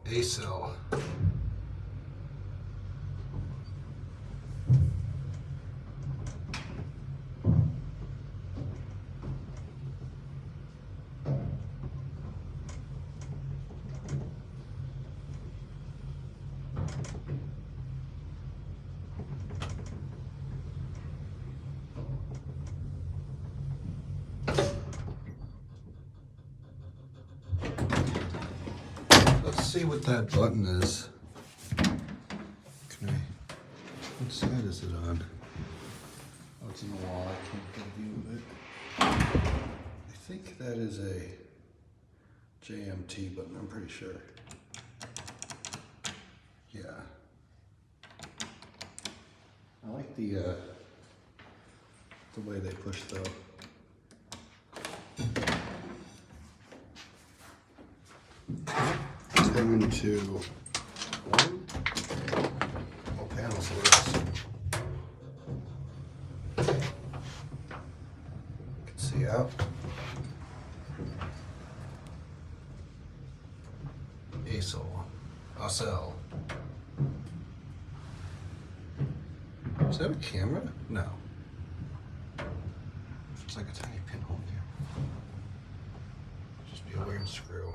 Asel. Let's see what that button is. What side is it on? Oh, it's in the wall. I can't get a view of it. I think that is a JMT button, I'm pretty sure. Yeah. I like the way they push though. Turn to one. Oh, panels works. Can see out. Asel. Is that a camera? No. It's like a tiny pinhole camera. Just be a weird screw.